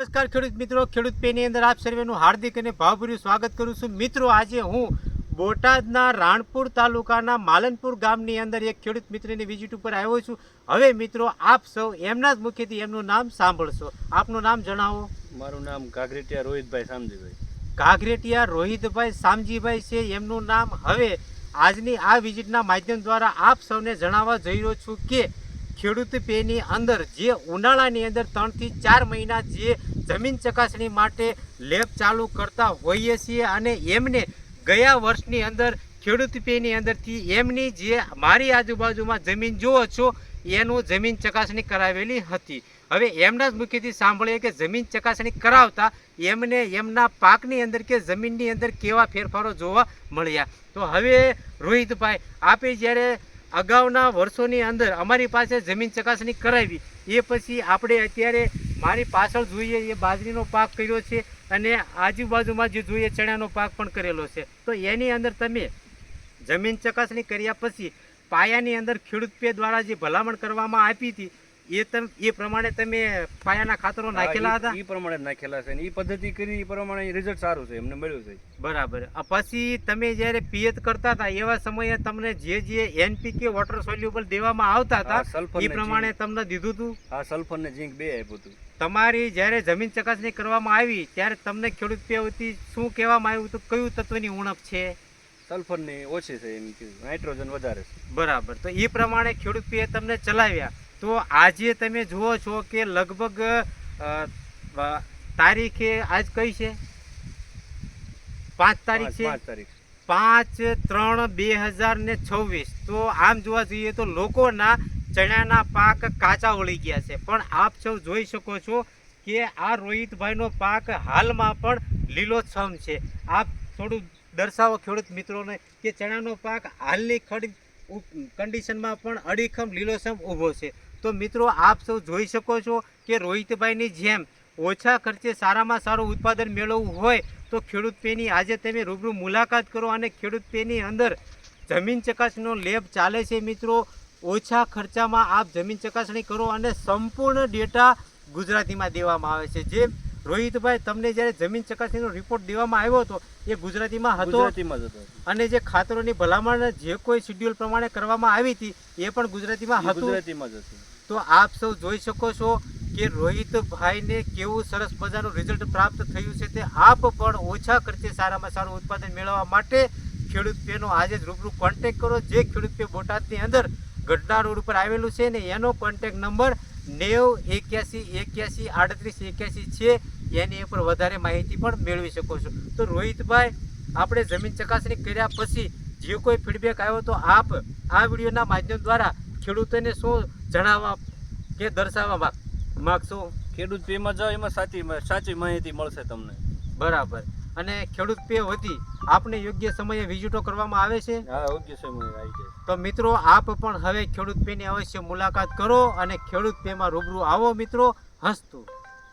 નમસ્કાર ખેડૂત મિત્રો, ખેડૂત પેની અંદર આપ સર્વેનું હાર્દિક અને ભાવભર્યું સ્વાગત કરું છું. મિત્રો, આજે હું બોટાદના રાણપુર તાલુકાના માલનપુર ગામની અંદર એક ખેડૂત મિત્રની વિઝિટ ઉપર આવ્યો છું. હવે મિત્રો, આપ સૌ એમના જ મુખેથી એમનું નામ સાંભળશો. આપનું નામ જણાવો. મારું નામ ઘાઘરેટિયા રોહિતભાઈ સામજીભાઈ. ઘાઘરેટિયા રોહિતભાઈ સામજીભાઈ છે એમનું નામ. હવે આજની આ વિઝિટના માધ્યમ દ્વારા આપ સૌને જણાવવા જઈ રહ્યો છું કે ખેડૂત પેની અંદર જે ઉનાળાની અંદર 3 થી 4 મહિના જે જમીન ચકાસણી માટે લેબ ચાલુ કરતા હોઈએ છીએ અને એમને ગયા વર્ષની અંદર ખેડૂત પેની અંદરથી એમની જે મારી આજુબાજુમાં જમીન જુઓ છો એનું જમીન ચકાસણી કરાવેલી હતી. હવે એમના જ મુખ્યથી સાંભળીએ કે જમીન ચકાસણી કરાવતા એમને એમના પાકની અંદર કે જમીનની અંદર કેવા ફેરફારો જોવા મળ્યા. તો હવે રોહિતભાઈ, આપે જ્યારે અગાઉના વર્ષોની અંદર અમારી પાસે જમીન ચકાસણી કરાવી એ પછી આપણે અત્યારે મારી પાછળ જોઈએ એ બાજરીનો પાક કર્યો છે અને આજુબાજુમાં જે જોઈએ ચણાનો પાક પણ કરેલો છે. તો એની અંદર તમે જમીન ચકાસણી કર્યા પછી પાયાની અંદર ખેડૂત પે દ્વારા જે ભલામણ કરવામાં આપી હતી એ પ્રમાણે તમે પાયાના ખાતરો નાખેલા હતા? એ પ્રમાણે નાખેલા છે. એ પદ્ધતિ કરી એ પ્રમાણે રિઝલ્ટ સારું છે, એમને મળ્યું છે. બરાબર. પછી તમે જ્યારે પિયત કરતા હતા એવા સમયે તમને જે એનપીકે વોટર સોલ્યુબલ દેવામાં આવતા હતા એ પ્રમાણે તમને દીધું હતું? હા, સલ્ફર ને ઝીંક બે આપ્યું હતું. તમારી જ્યારે જમીન ચકાસણી કરવામાં આવી ત્યારે તમને ખેડૂત પે વતી શું કહેવામાં આવ્યું હતું? કયું તત્વની ઉણપ છે? સલ્ફર ની ઓછી છે, એમ કીધું. નાઇટ્રોજન વધારે છે. બરાબર. તો એ પ્રમાણે ખેડૂત પે તમને ચલાવ્યા. તો આજે તમે જુઓ છો કે લગભગ તારીખે આજ કઈ છે? 5 તારીખ છે. 5/3/2026. તો આમ જોવા જઈએ તો લોકોના ચણાના પાક કાચા વળી ગયા છે. પણ આપ સૌ જોઈ શકો છો કે આ રોહિતભાઈનો પાક હાલમાં પણ લીલોછમ છે. આપ થોડું દર્શાવો ખેડૂત મિત્રોને કે ચણાનો પાક હાલની કન્ડિશનમાં પણ અડીખમ લીલોછમ ઊભો છે. તો મિત્રો, આપ સૌ જોઈ શકો છો કે રોહિતભાઈની જેમ ઓછા ખર્ચે સારામાં સારું ઉત્પાદન મેળવવું હોય તો ખેડૂત પેની આજે તમે રૂબરૂ મુલાકાત કરો અને ખેડૂત પેની અંદર જમીન ચકાસણીનો લેબ ચાલે છે. મિત્રો, ઓછા ખર્ચામાં આપ જમીન ચકાસણી કરો અને સંપૂર્ણ ડેટા ગુજરાતીમાં દેવામાં આવે છે. જે રોહિતભાઈ, તમને જ્યારે જમીન ચકાસણીનો રિપોર્ટ દેવામાં આવ્યો હતો એ ગુજરાતીમાં હતો અને જે ખાતરોની ભલામણ જે કોઈ શેડ્યુલ પ્રમાણે કરવામાં આવી હતી એ પણ ગુજરાતીમાં હતું. તો આપ સૌ જોઈ શકો છો કે રોહિતભાઈને કેવું સરસ મજાનું રિઝલ્ટ પ્રાપ્ત થયું છે. તે આપ પણ ઓછા ખર્ચે સારામાં સારું ઉત્પાદન મેળવવા માટે ખેડૂત પેનો આજે જ રૂબરૂ કોન્ટેક્ટ કરો. જે ખેડૂત પે બોટાદની અંદર ગઢડા રોડ ઉપર આવેલું છે ને એનો કોન્ટેક્ટ નંબર 9081813881 છે. એની ઉપર વધારે માહિતી પણ મેળવી શકો છો. તો રોહિતભાઈ, આપણે જમીન ચકાસણી કર્યા પછી જે કોઈ ફીડબેક આવ્યો તો આપ આ વિડીયોના માધ્યમ દ્વારા ખેડૂતોને શું જણાવવા કે દર્શાવવા માગશો? ખેડૂત પેમાં જાઓ, એમાં સાચી માહિતી મળશે તમને. બરાબર. અને ખેડૂત પે વતી આપને યોગ્ય સમયે વિઝિટો કરવામાં આવે છે? હા, યોગ્ય સમયે આવી જાય. તો મિત્રો, આપ પણ હવે ખેડૂત પેની અવશ્ય મુલાકાત કરો અને ખેડૂત પેમાં રૂબરૂ આવો મિત્રો, હસતું.